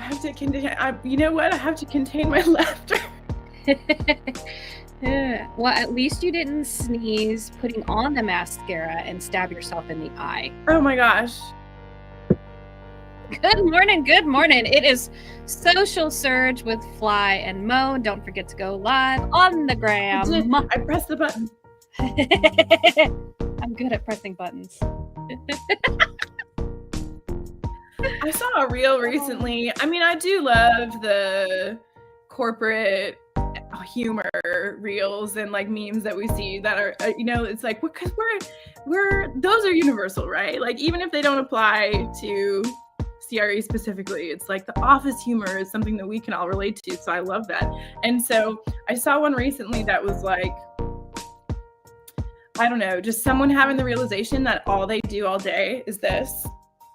have to contain. You know what? I have to contain my laughter. Well, at least you didn't sneeze putting on the mascara and stab yourself in the eye. Oh my gosh. Good morning. Good morning. It is Social Surge with Fly and Mo. Don't forget to go live on the gram. I pressed the button. I'm good at pressing buttons. I saw a reel recently. I mean, I do love the corporate humor reels and like memes that we see that are, it's like, because we're those are universal, right? Like, even if they don't apply to CRE specifically, it's like the office humor is something that we can all relate to. So I love that. And so I saw one recently that was like, I don't know, just someone having the realization that all they do all day is this.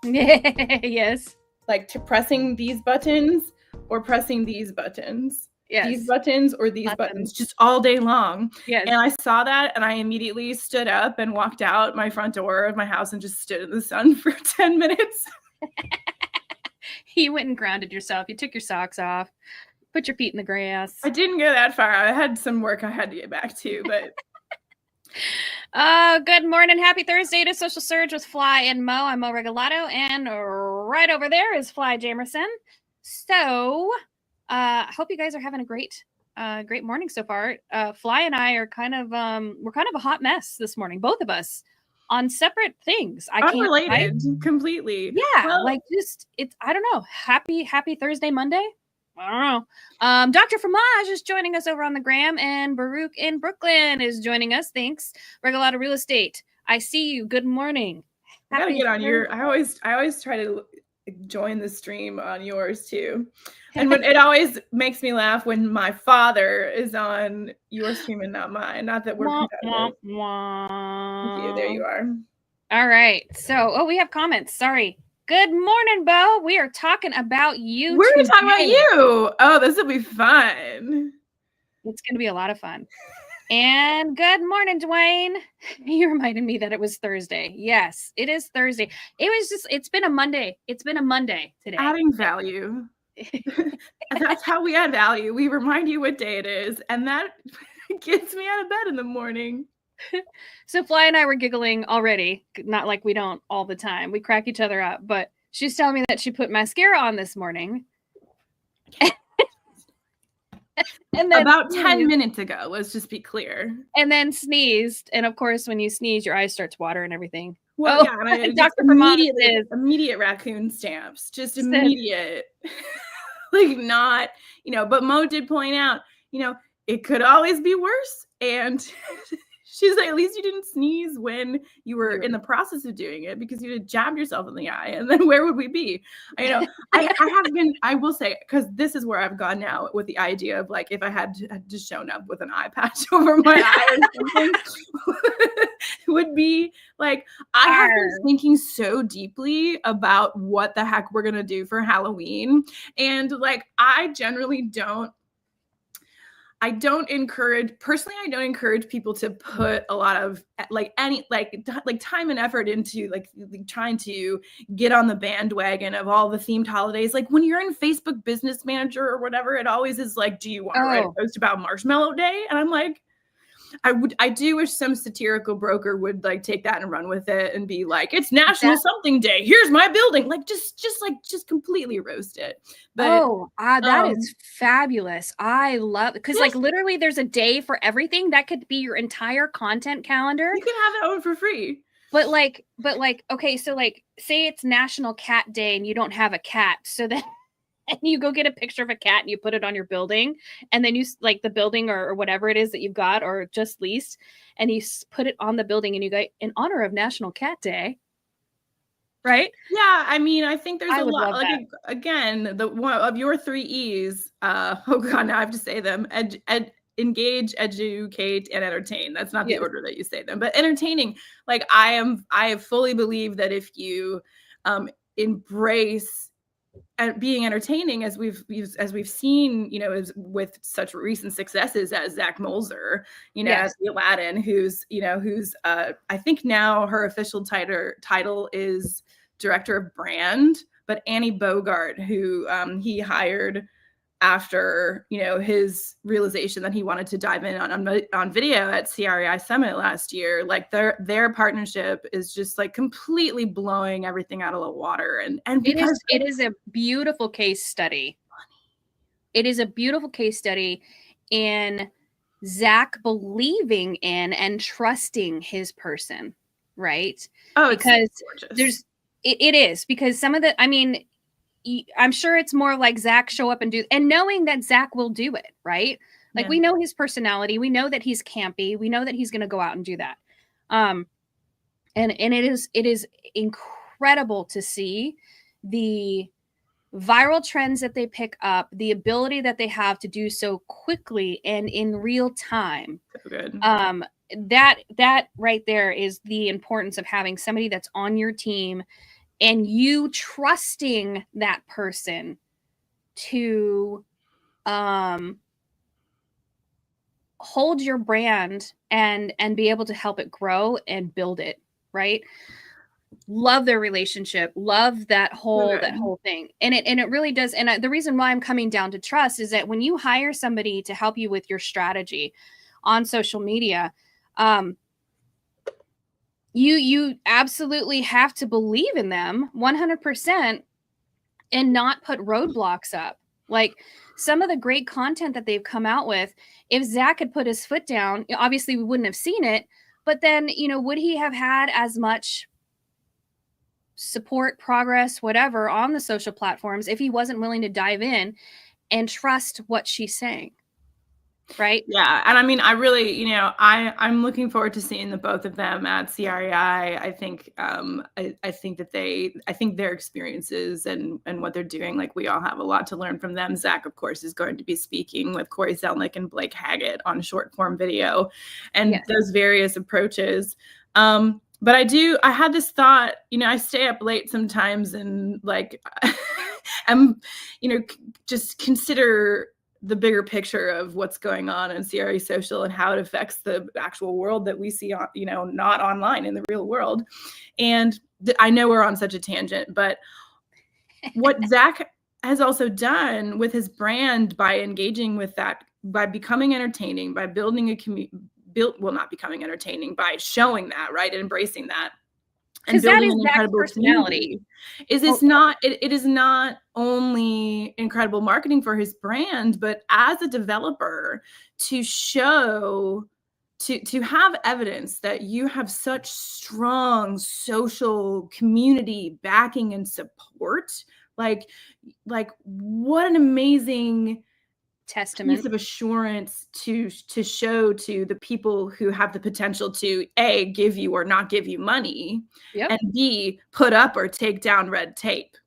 Yes. Like pressing these buttons or pressing these buttons. Yes. These buttons or these buttons just all day long. Yes. And I saw that and I immediately stood up and walked out my front door of my house and just stood in the sun for 10 minutes. You went and grounded yourself. You took your socks off, put your feet in the grass. I didn't go that far. I had some work I had to get back to, but... Good morning. Happy Thursday to Social Surge with Fly and Mo. I'm Mo Regalado, and right over there is Fly Jamerson. So, I hope you guys are having a great morning so far. Fly and I are kind of a hot mess this morning, both of us, on separate things. Unrelated, completely. Yeah, well, like just I don't know. Happy Thursday, Monday. I don't know. Dr. Fromage is joining us over on the gram, and Baruch in Brooklyn is joining us. Thanks. Regalado Real Estate. I see you. Good morning. I gotta get on your. I always try to join the stream on yours too, and when it always makes me laugh when my father is on your stream and not mine. Not that we're competitive. There you are. All right. So, we have comments. Sorry. Good morning, Bo. We are talking about you. We're going to talk about you. Oh, this will be fun. It's going to be a lot of fun. And good morning, Dwayne. You reminded me that it was Thursday. Yes, it is Thursday. It's been a Monday. It's been a Monday today. Adding value. And that's how we add value. We remind you what day it is. And that gets me out of bed in the morning. So Fly and I were giggling already, not like we don't all the time. We crack each other up, but she's telling me that she put mascara on this morning. And then about 10 minutes ago, let's just be clear. And then sneezed. And of course, when you sneeze, your eyes start to water and everything. Well, yeah, Dr. Immediate raccoon stamps, just immediate. Like not, but Mo did point out, it could always be worse. And she's like, at least you didn't sneeze when you were in the process of doing it, because you'd have jabbed yourself in the eye, and then where would we be? I will say, because this is where I've gone now with the idea of like, if I had just shown up with an eye patch over my eye or something, would be like, I have been thinking so deeply about what the heck we're going to do for Halloween. And like, I generally don't encourage people to put a lot of time and effort into like trying to get on the bandwagon of all the themed holidays. Like when you're in Facebook Business Manager or whatever, it always is like, do you want to write a post about Marshmallow Day? And I'm like, I do wish some satirical broker would like take that and run with it and be like, it's National Something Day. Here's my building. Like just completely roast it. But that is fabulous. I love, because like literally there's a day for everything. That could be your entire content calendar. You can have that one for free. But like, okay, so like say it's National Cat Day and you don't have a cat. So then and you go get a picture of a cat and you put it on your building, and then you like the building or whatever it is that you've got or just leased, and you put it on the building and you go, in honor of National Cat Day. Right? Yeah. I mean, I think there's a lot, like, again, the one of your 3 E's, now I have to say them, engage, educate, and entertain. That's not the order that you say them, but entertaining. Like I fully believe that if you embrace and being entertaining, as we've seen, with such recent successes as Zach Molzer, as the Aladdin, who's I think now her official title is director of brand but Annie Bogart, who he hired after, you know, his realization that he wanted to dive in on video at CREI Summit last year. Like their partnership is just like completely blowing everything out of the water. And because it is a beautiful case study. It is a beautiful case study in Zach believing in and trusting his person, right? Oh, because gorgeous. It is, because some of the, I mean, I'm sure it's more like Zach show up and do, and knowing that Zach will do it, right? Like we know his personality, we know that he's campy, we know that he's going to go out and do that. And it is incredible to see the viral trends that they pick up, the ability that they have to do so quickly and in real time. So good. That right there is the importance of having somebody that's on your team and you trusting that person to hold your brand and be able to help it grow and build it, right? Love their relationship, love that whole thing. And it really does. And the reason why I'm coming down to trust is that when you hire somebody to help you with your strategy on social media, you absolutely have to believe in them 100% and not put roadblocks up. Like some of the great content that they've come out with, if Zach had put his foot down, obviously we wouldn't have seen it, but then, you know, would he have had as much support, progress, whatever on the social platforms if he wasn't willing to dive in and trust what she's saying? Right? Yeah. And I mean, I really, you know, I'm looking forward to seeing the both of them at CREI. I think I think that I think their experiences and what they're doing, like we all have a lot to learn from them. Zach, of course, is going to be speaking with Corey Zelnick and Blake Haggett on short form video and those various approaches. But I had this thought, you know, I stay up late sometimes and like, I'm, you know, just consider the bigger picture of what's going on in CRE social and how it affects the actual world that we see on, you know, not online, in the real world. And I know we're on such a tangent, but what Zach has also done with his brand by engaging with that, by becoming entertaining, by building a community, not becoming entertaining, by showing that, right, and embracing that, and building an incredible personality. It is not only incredible marketing for his brand, but as a developer to show, to have evidence that you have such strong social community backing and support, like what an amazing testament, piece of assurance to show to the people who have the potential to A, give you or not give you money, and B, put up or take down red tape.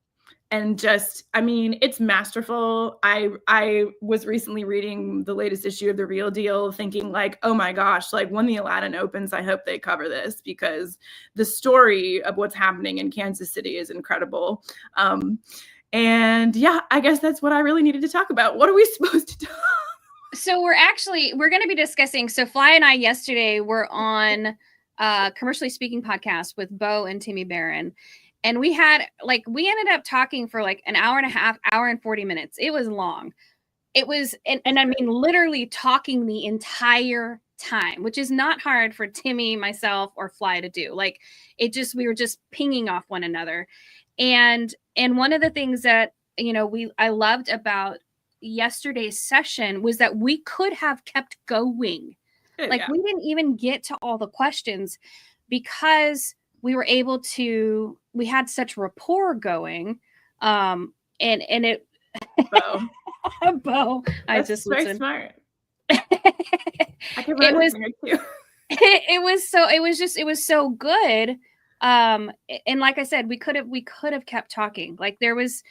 And just, I mean, it's masterful. I was recently reading the latest issue of The Real Deal thinking like, oh my gosh, like when the Aladdin opens, I hope they cover this, because the story of what's happening in Kansas City is incredible. And yeah, I guess that's what I really needed to talk about. What are we supposed to do? So we're going to be discussing, so Fly and I yesterday were on Commercially Speaking podcast with Bo and Timmy Barron. And we ended up talking for like an hour and a half, hour and 40 minutes. It was long. It was, and I mean, literally talking the entire time, which is not hard for Timmy, myself, or Fly to do. Like we were just pinging off one another. And one of the things that, you know, I loved about yesterday's session was that we could have kept going. We didn't even get to all the questions because we were able to, we had such rapport going. And it, Bo. Bo, I just very listened. Smart. I can it was too. It was so good. And like I said, we could have kept talking. Like there's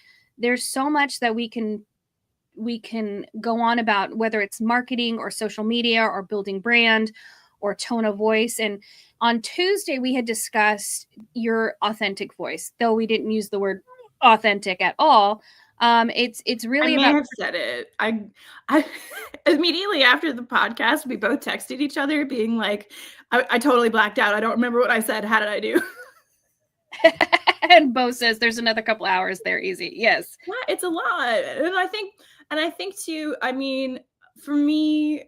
so much that we can go on about, whether it's marketing or social media or building brand or tone of voice. And on Tuesday, we had discussed your authentic voice, though we didn't use the word authentic at all. It's really I may have said it. I immediately after the podcast, we both texted each other being like, I totally blacked out. I don't remember what I said. How did I do? And Bo says there's another couple hours there. Easy. Yes. Yeah, it's a lot. And I think too, I mean, for me,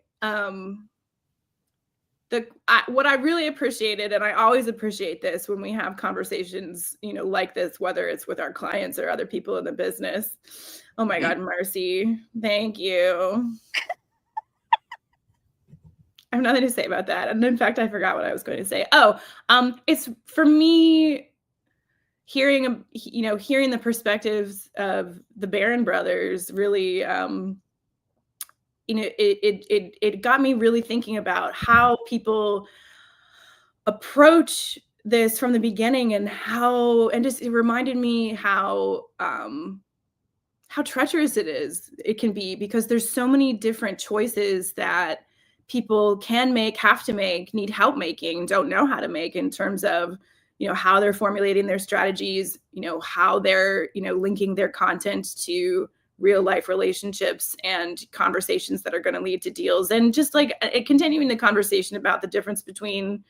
what I really appreciated, and I always appreciate this when we have conversations, like this, whether it's with our clients or other people in the business. Oh my God, Marcy, thank you. I have nothing to say about that. And in fact, I forgot what I was going to say. It's for me, hearing the perspectives of the Barron brothers really, it got me really thinking about how people approach this from the beginning, and just it reminded me how treacherous it can be, because there's so many different choices that people can make, have to make, need help making, don't know how to make, in terms of how they're formulating their strategies, how they're linking their content to real life relationships and conversations that are going to lead to deals, and just like continuing the conversation about the difference between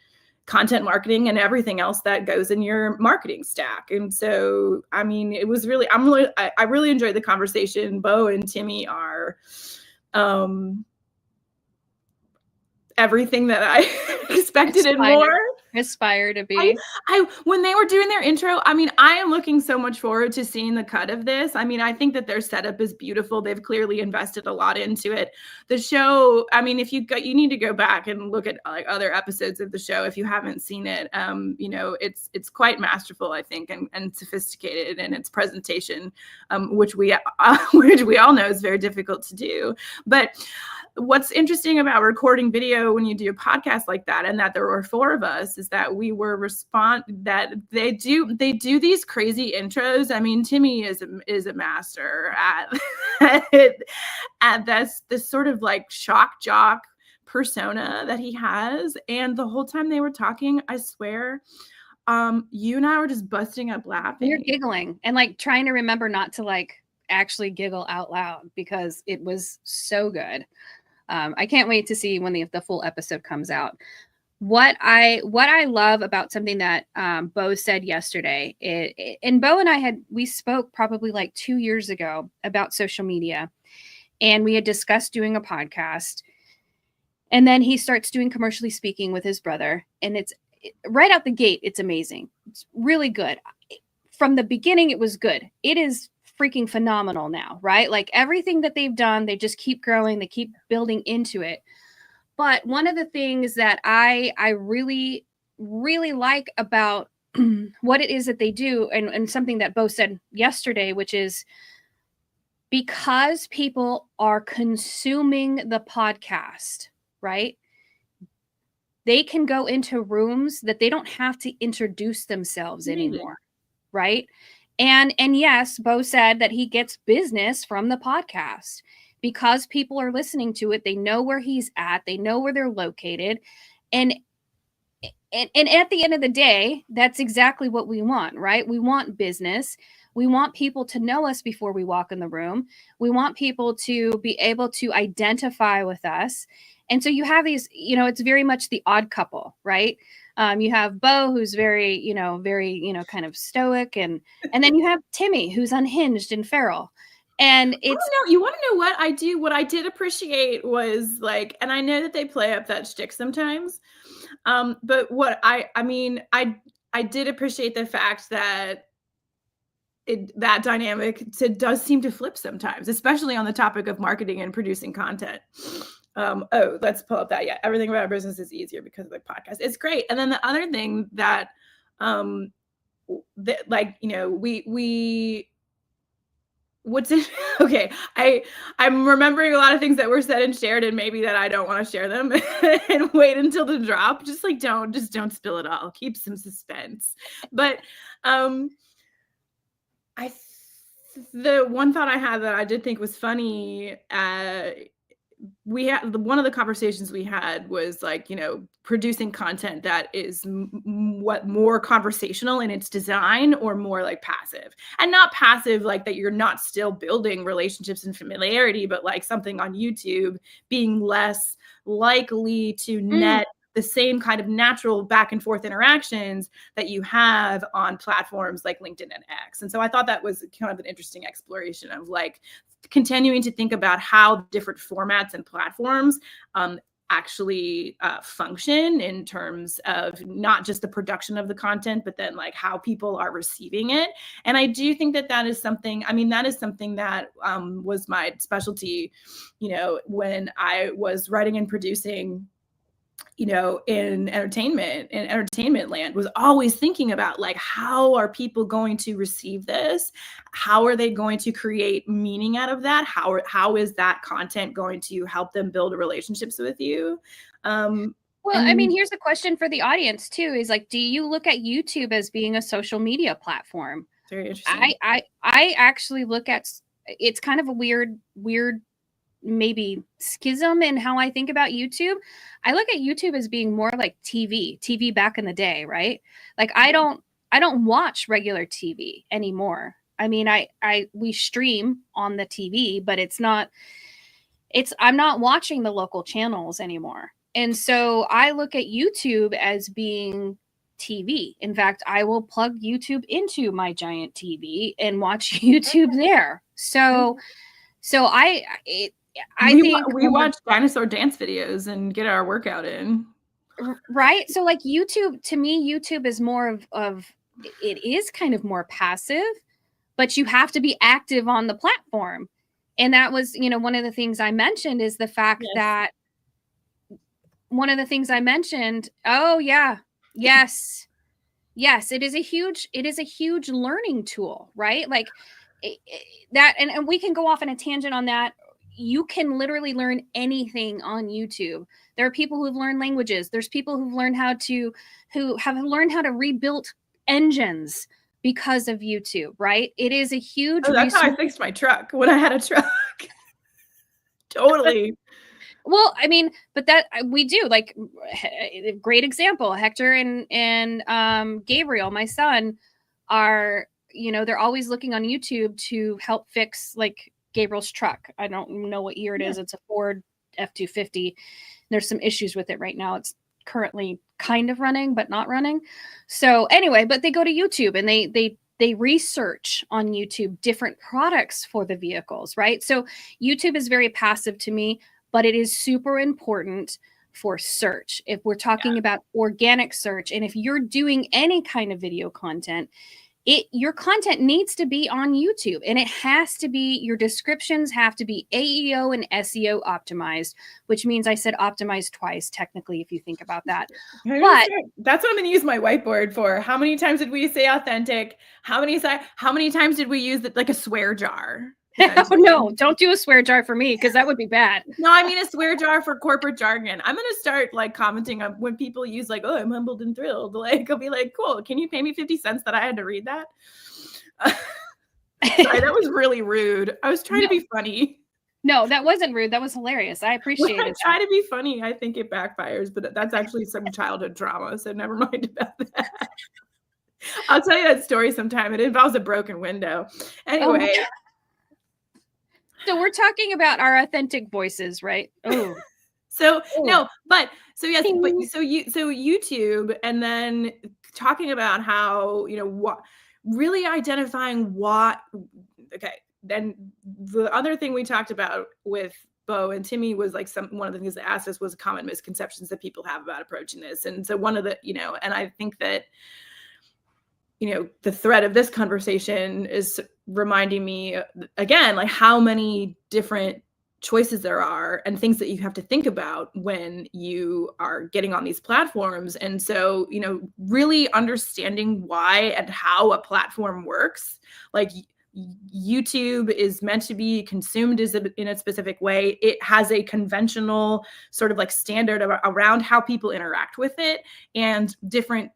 content marketing and everything else that goes in your marketing stack. And so, I mean, it was really, I really enjoyed the conversation. Bo and Timmy are everything that I expected and more. Aspire to be. When they were doing their intro, I mean, I am looking so much forward to seeing the cut of this. I mean, I think that their setup is beautiful. They've clearly invested a lot into it. The show, I mean, you need to go back and look at like other episodes of the show if you haven't seen it. It's quite masterful, I think, and sophisticated in its presentation, which we all know is very difficult to do. But what's interesting about recording video when you do a podcast like that, and that there were 4 of us, is that we were that they do these crazy intros. I mean, Timmy is a master at this sort of like shock jock persona that he has. And the whole time they were talking, I swear, you and I were just busting up laughing. You're giggling and like trying to remember not to like actually giggle out loud, because it was so good. I can't wait to see when the full episode comes out. What I love about something that Bo said yesterday, and Bo and we spoke probably like 2 years ago about social media, and we had discussed doing a podcast, and then he starts doing commercially speaking with his brother, and it's right out the gate. It's amazing. It's really good. From the beginning, it was good. It is freaking phenomenal now, right? Like everything that they've done, they just keep growing, they keep building into it. But one of the things that I really, really like about what it is that they do, and something that Bo said yesterday, which is because people are consuming the podcast, right? They can go into rooms that they don't have to introduce themselves anymore, right? And yes, Bo said that he gets business from the podcast because people are listening to it. They know where he's at. They know where they're located. And at the end of the day, that's exactly what we want, right? We want business. We want people to know us before we walk in the room. We want people to be able to identify with us. And so you have these, it's very much the odd couple, right? You have Bo, who's very, kind of stoic, and then you have Timmy, who's unhinged and feral. And it's you want to know what I do? What I did appreciate was like, and I know that they play up that shtick sometimes, but what I did appreciate the fact that that dynamic does seem to flip sometimes, especially on the topic of marketing and producing content. Let's pull up that. Yeah, everything about our business is easier because of the podcast. It's great. And then the other thing that, what's it? Okay, I'm remembering a lot of things that were said and shared, and maybe that I don't want to share them and wait until the drop. Just don't spill it all. Keep some suspense. But the one thought I had that I did think was funny, one of the conversations we had was like, producing content that is more conversational in its design, or more like passive, and not passive like that you're not still building relationships and familiarity, but like something on YouTube being less likely to net the same kind of natural back and forth interactions that you have on platforms like LinkedIn and X. And so I thought that was kind of an interesting exploration of like continuing to think about how different formats and platforms actually function in terms of not just the production of the content, but then like how people are receiving it. And I do think that that is something, I mean, that is something that was my specialty, you know, when I was writing and producing, you know, in entertainment land, was always thinking about like, how are people going to receive this? How are they going to create meaning out of that? How is that content going to help them build relationships with you? Well, I mean, here's a question for the audience too, is like, do you look at YouTube as being a social media platform? Very interesting. I actually look at, it's kind of a weird maybe schism in how I think about YouTube. I look at YouTube as being more like TV back in the day, right? Like I don't watch regular TV anymore. I mean, we stream on the TV, but I'm not watching the local channels anymore. And so I look at YouTube as being TV. In fact, I will plug YouTube into my giant TV and watch YouTube there. So I think we watch dinosaur dance videos and get our workout in. Right. So like YouTube, to me, YouTube is more of it is kind of more passive, but you have to be active on the platform. And that was, you know, one of the things I mentioned is the fact that oh yeah, yes, it is a huge learning tool, right? Like that, and we can go off on a tangent on that. You can literally learn anything on YouTube. There are people who've learned languages. There's people who have learned how to rebuild engines because of YouTube, right? It is a huge that's how I fixed my truck when I had a truck. Totally. Well, I mean, but that we do, like, great example. Hector and Gabriel, my son, are, you know, they're always looking on YouTube to help fix like Gabriel's truck. I don't know what year it is. It's a Ford F-250. There's some issues with it right now. It's currently kind of running, but not running. So anyway, but they go to YouTube and they research on YouTube different products for the vehicles, right? So YouTube is very passive to me, but it is super important for search. If we're talking about organic search, and if you're doing any kind of video content, your content needs to be on YouTube, and it has to be, your descriptions have to be AEO and SEO optimized, which means I said optimized twice, technically, if you think about that. But that's what I'm going to use my whiteboard for. How many times did we say authentic? How many times did we use like a swear jar? Oh, no, don't do a swear jar for me, because that would be bad. No, I mean a swear jar for corporate jargon. I'm going to start like commenting on when people use like, oh, I'm humbled and thrilled. Like, I'll be like, cool. Can you pay me 50 cents that I had to read that? Sorry, that was really rude. I was trying to be funny. No, that wasn't rude. That was hilarious. I appreciate it. Try to be funny. I think it backfires, but that's actually some childhood trauma. So never mind about that. I'll tell you that story sometime. It involves a broken window. Anyway. Oh, so we're talking about our authentic voices, right? Oh, so YouTube, and then talking about how, you know, what really identifying what. Okay, then the other thing we talked about with Bo and Timmy was like one of the things that asked us was common misconceptions that people have about approaching this, and so one of the, you know, and I think that, you know, the thread of this conversation is reminding me again, like how many different choices there are and things that you have to think about when you are getting on these platforms. And so, you know, really understanding why and how a platform works. Like YouTube is meant to be consumed in a specific way. It has a conventional sort of like standard around how people interact with it, and different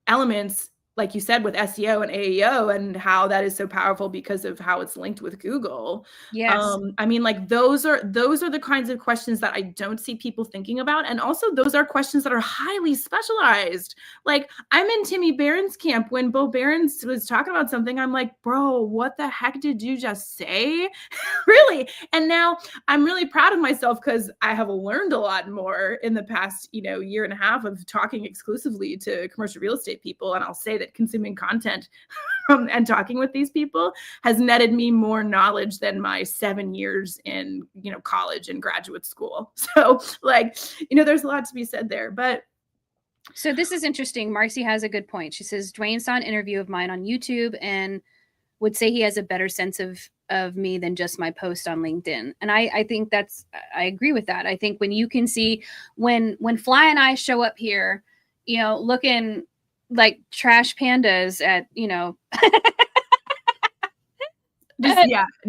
elements like you said, with SEO and AEO and how that is so powerful because of how it's linked with Google. Yes. I mean, like those are the kinds of questions that I don't see people thinking about. And also those are questions that are highly specialized. Like I'm in Timmy Barron's camp. When Bo Barron's was talking about something, I'm like, bro, what the heck did you just say? Really? And now I'm really proud of myself because I have learned a lot more in the past, year and a half of talking exclusively to commercial real estate people. And I'll say that consuming content and talking with these people has netted me more knowledge than my 7 years in, college and graduate school. So like, there's a lot to be said there, but. So this is interesting. Marcy has a good point. She says, Dwayne saw an interview of mine on YouTube and would say he has a better sense of me than just my post on LinkedIn. And I think I agree with that. I think when you can see when Fly and I show up here, looking like trash pandas at, yeah.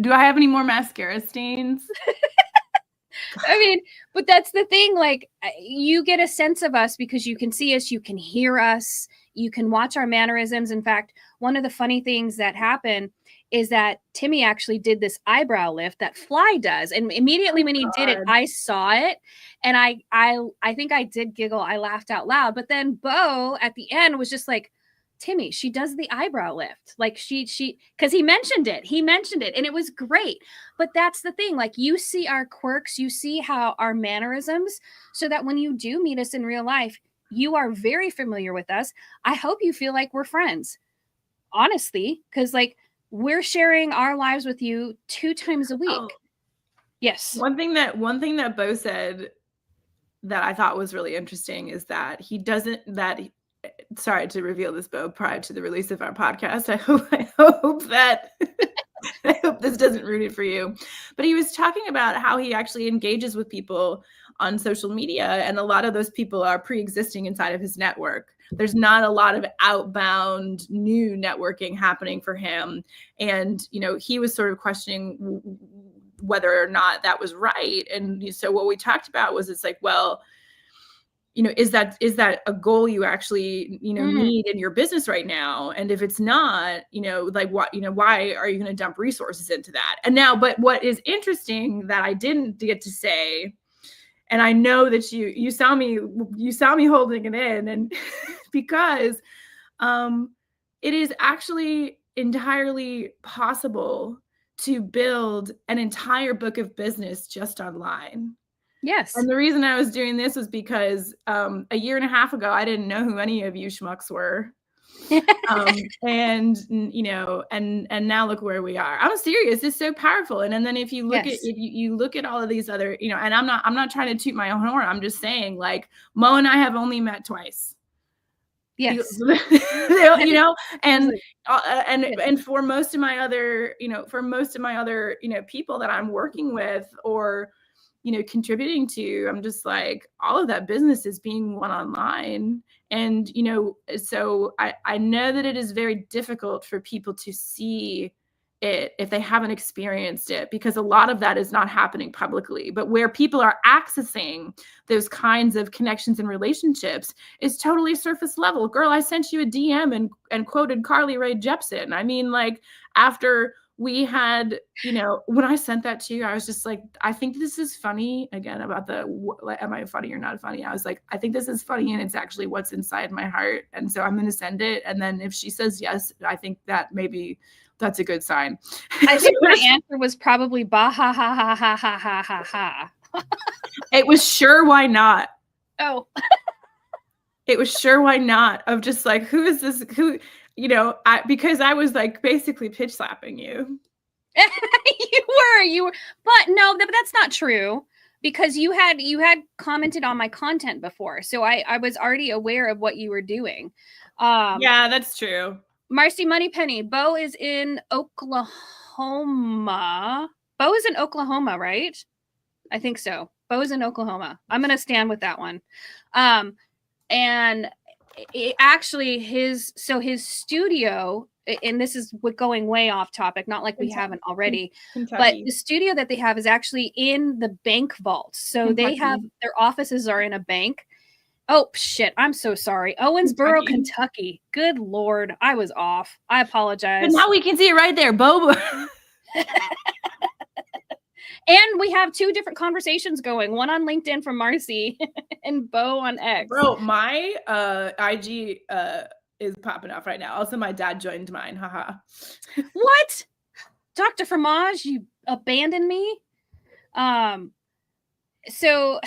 Do I have any more mascara stains? I mean, but that's the thing. Like you get a sense of us because you can see us, you can hear us, you can watch our mannerisms. In fact, one of the funny things that happened is that Timmy actually did this eyebrow lift that Fly does. And immediately when he did it, I saw it. And I think I did giggle. I laughed out loud. But then Bo at the end was just like, Timmy, she does the eyebrow lift. Like she, because he mentioned it and it was great. But that's the thing. Like you see our quirks, you see how our mannerisms, so that when you do meet us in real life, you are very familiar with us. I hope you feel like we're friends, honestly, because like we're sharing our lives with you 2 times a week. Oh. Yes. One thing that Bo said that I thought was really interesting is that sorry to reveal this, Bo, prior to the release of our podcast. I hope this doesn't ruin it for you. But he was talking about how he actually engages with people on social media, and a lot of those people are pre-existing inside of his network. There's not a lot of outbound new networking happening for him. And, he was sort of questioning whether or not that was right. And so what we talked about was, it's like, well, is that a goal you actually, need in your business right now? And if it's not, like what, why are you going to dump resources into that? And now, but what is interesting that I didn't get to say, and I know that you saw me holding it in, and because it is actually entirely possible to build an entire book of business just online. Yes. And the reason I was doing this was because a year and a half ago, I didn't know who any of you schmucks were. And now look where we are. I'm serious. It's so powerful. And then if you look at, if you look at all of these other, and I'm not trying to toot my own horn. I'm just saying, like, Mo and I have only met twice. Yes. And for most of my other, people that I'm working with or, contributing to, I'm just like, all of that business is being won online. And, so I know that it is very difficult for people to see it if they haven't experienced it, because a lot of that is not happening publicly. But where people are accessing those kinds of connections and relationships is totally surface level. Girl, I sent you a DM and quoted Carly Rae Jepsen. I mean, like, after we had, when I sent that to you, I was just like, I think this is funny. Again, about am I funny or not funny? I was like, I think this is funny, and it's actually what's inside my heart. And so I'm going to send it. And then if she says yes, I think that maybe that's a good sign. I think my answer was probably bah, ha, ha, ha, ha, ha, ha, ha, ha. It was sure, why not? Oh. It was sure, why not? Of just like, who is this? Who, because I was like basically pitch slapping you. You were, but no, that's not true, because you had commented on my content before. So I was already aware of what you were doing. Yeah, that's true. Marcy Moneypenny, Bo is in Oklahoma. Bo is in Oklahoma, right? I think so. Bo is in Oklahoma. I'm going to stand with that one. And actually his studio, and this is going way off topic, not like we haven't already, Kentucky. But the studio that they have is actually in the bank vault. So Kentucky. They have, their offices are in a bank. Oh, shit. I'm so sorry. Owensboro, Kentucky. Good Lord. I was off. I apologize. But now we can see it right there. Bobo. And we have 2 different conversations going. One on LinkedIn from Marcy and Bo on X. Bro, my IG is popping off right now. Also, my dad joined mine. Haha. What? Dr. Fromage, you abandoned me? So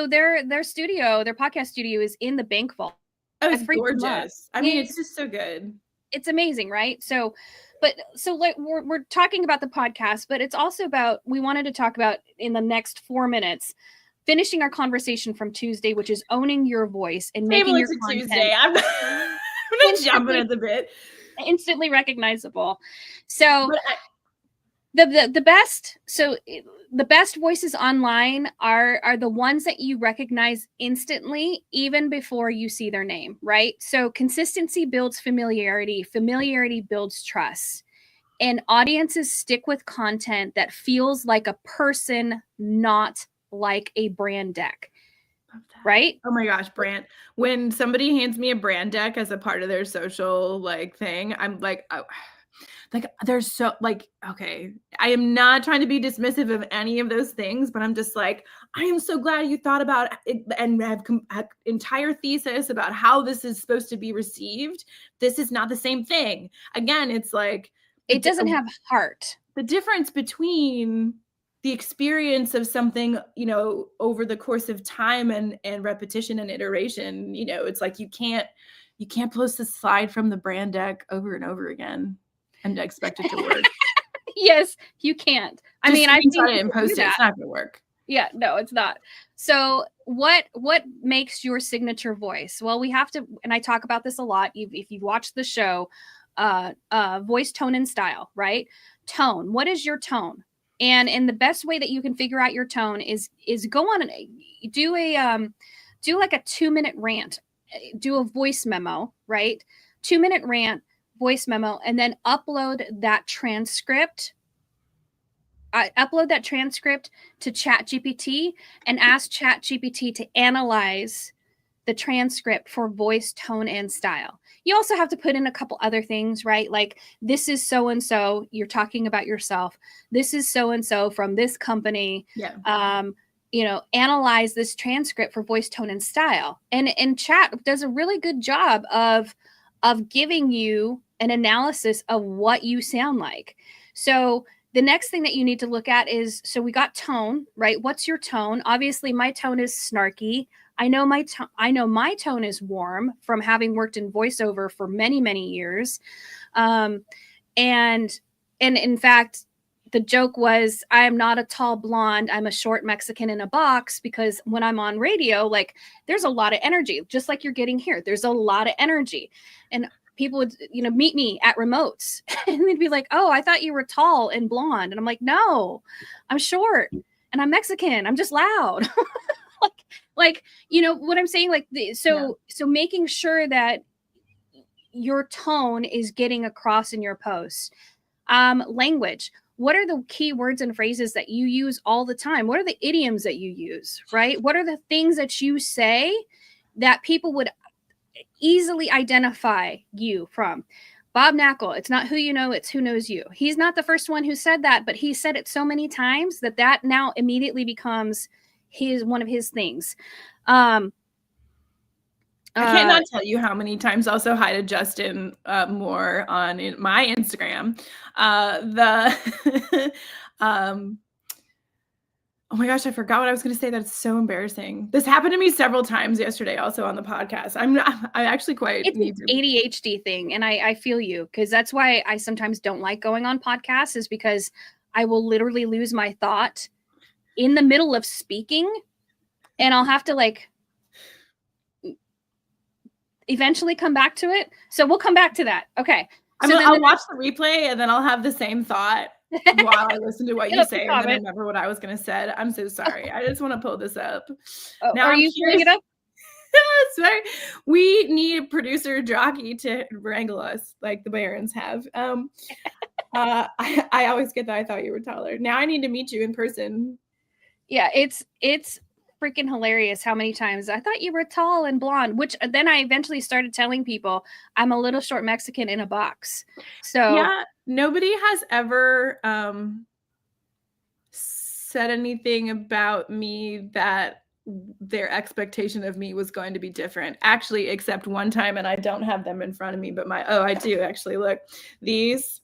their studio, their podcast studio is in the bank vault. Oh, it's gorgeous. I mean, it's just so good. It's amazing, right? So like we're talking about the podcast, but it's also about, we wanted to talk about in the next 4 minutes, finishing our conversation from Tuesday, which is owning your voice and making your content. Tuesday. I'm not jumping at the bit. Instantly recognizable. So the best voices online are the ones that you recognize instantly, even before you see their name, right? So consistency builds familiarity. Familiarity builds trust. And audiences stick with content that feels like a person, not like a brand deck. Right? Oh my gosh, brand. When somebody hands me a brand deck as a part of their social like thing, I'm like, oh. Like, there's so, like, okay, I am not trying to be dismissive of any of those things, but I'm just like, I am so glad you thought about it and have an entire thesis about how this is supposed to be received. This is not the same thing. Again, it's like, it doesn't have heart. The difference between the experience of something, you know, over the course of time and repetition and iteration, you know, it's like you can't post a slide from the brand deck over and over again and expect it to work. Yes, you can't. I mean, I try to impose it. It's not going to work. Yeah, no, it's not. So what makes your signature voice? Well, we have to, and I talk about this a lot. If you watch the show, voice, tone, and style, right? Tone. What is your tone? And the best way that you can figure out your tone is go on and do like a 2-minute rant, do a voice memo, right? 2-minute rant, voice memo, and then upload that transcript. Upload that transcript to ChatGPT and ask ChatGPT to analyze the transcript for voice, tone, and style. You also have to put in a couple other things, right? Like, this is so-and-so, you're talking about yourself. This is so-and-so from this company. Yeah. You know, analyze this transcript for voice, tone, and style. And Chat does a really good job of giving you an analysis of what you sound like. So the next thing that you need to look at is, so we got tone, right? What's your tone? Obviously, my tone is snarky. I know my tone is warm from having worked in voiceover for many, many years. And in fact, the joke was, I am not a tall blonde. I'm a short Mexican in a box, because when I'm on radio, like, there's a lot of energy, just like you're getting here. There's a lot of energy. And people would, you know, meet me at remotes and they'd be like, oh, I thought you were tall and blonde. And I'm like, no, I'm short and I'm Mexican. I'm just loud. like, you know what I'm saying? Like, so making sure that your tone is getting across in your posts. Language. What are the key words and phrases that you use all the time? What are the idioms that you use, right? What are the things that you say that people would easily identify you from? Bob Knackle, it's not who you know, it's who knows you. He's not the first one who said that, but he said it so many times that now immediately becomes one of his things. I cannot tell you how many times, also hi to Justin Moore on my Instagram. Oh my gosh, I forgot what I was going to say. That's so embarrassing. This happened to me several times yesterday, also on the podcast. I actually quite. It's an ADHD thing, and I feel you, because that's why I sometimes don't like going on podcasts, is because I will literally lose my thought in the middle of speaking, and I'll have to like eventually come back to it. So we'll come back to that. Okay. So I'll watch the replay and then I'll have the same thought while I listen to what you say, and then I remember what I was going to say. I'm so sorry. I just want to pull this up. Oh, now, are you pulling it up? Sorry. We need producer jockey to wrangle us like the Barons have. I always get that I thought you were taller. Now I need to meet you in person. Yeah, it's freaking hilarious how many times I thought you were tall and blonde, which then I eventually started telling people I'm a little short Mexican in a box. So yeah, nobody has ever said anything about me that their expectation of me was going to be different, actually, except one time, and I don't have them in front of me, but I do actually. Look, these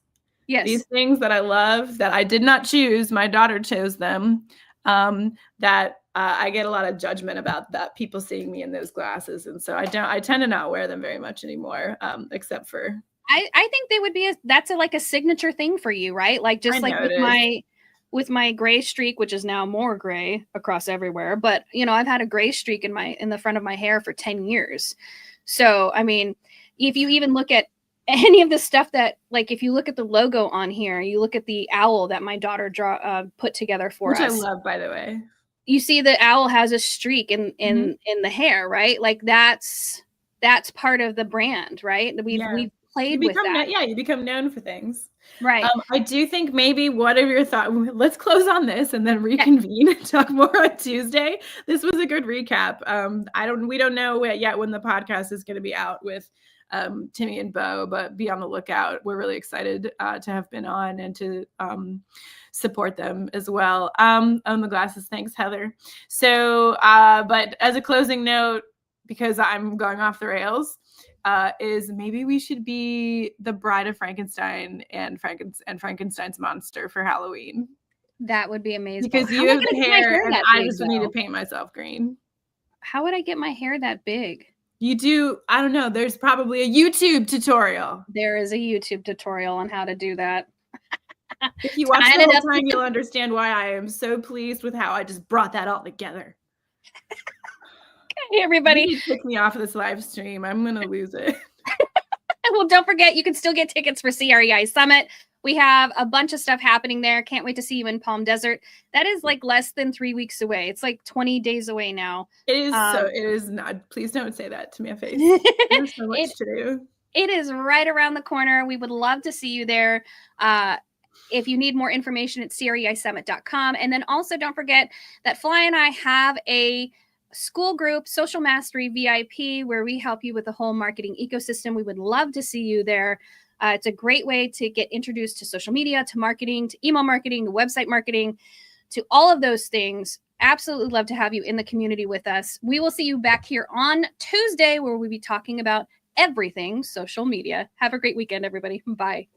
things that I love, that I did not choose, my daughter chose them, that I get a lot of judgment about that, people seeing me in those glasses, and so I tend to not wear them very much anymore, except for I think they would be that's like a signature thing for you, right? Like just like with my gray streak, which is now more gray across everywhere, but you know, I've had a gray streak in the front of my hair for 10 years. So, I mean, if you even look at any of the stuff that, like, if you look at the logo on here, you look at the owl that my daughter put together for us. Which I love, by the way. You see the owl has a streak in the hair, right? Like that's part of the brand, right? We've played with that. Yeah, you become known for things. Right. I do think maybe, what are your thoughts? Let's close on this and then reconvene and talk more on Tuesday. This was a good recap. We don't know yet when the podcast is going to be out with Timmy and Bo, but be on the lookout. We're really excited to have been on and to support them as well. Own the glasses. Thanks, Heather. So, but as a closing note, because I'm going off the rails, is maybe we should be the Bride of Frankenstein and Frankenstein's monster for Halloween. That would be amazing. Because you have the hair and I just need to paint myself green. How would I get my hair that big? You do, I don't know, there's probably a YouTube tutorial. There is a YouTube tutorial on how to do that. If you watch the whole time, you'll understand why I am so pleased with how I just brought that all together. Hey, everybody. You kick me off of this live stream. I'm going to lose it. Well, don't forget, you can still get tickets for CREI Summit. We have a bunch of stuff happening there. Can't wait to see you in Palm Desert. That is like less than 3 weeks away. It's like 20 days away now. It is. It is not. Please don't say that to my face. There's so much to do. It is right around the corner. We would love to see you there. If you need more information, it's CREISummit.com. And then also don't forget that Fly and I have a school group, Social Mastery VIP, where we help you with the whole marketing ecosystem. We would love to see you there. It's a great way to get introduced to social media, to marketing, to email marketing, to website marketing, to all of those things. Absolutely love to have you in the community with us. We will see you back here on Tuesday, where we'll be talking about everything social media. Have a great weekend, everybody. Bye.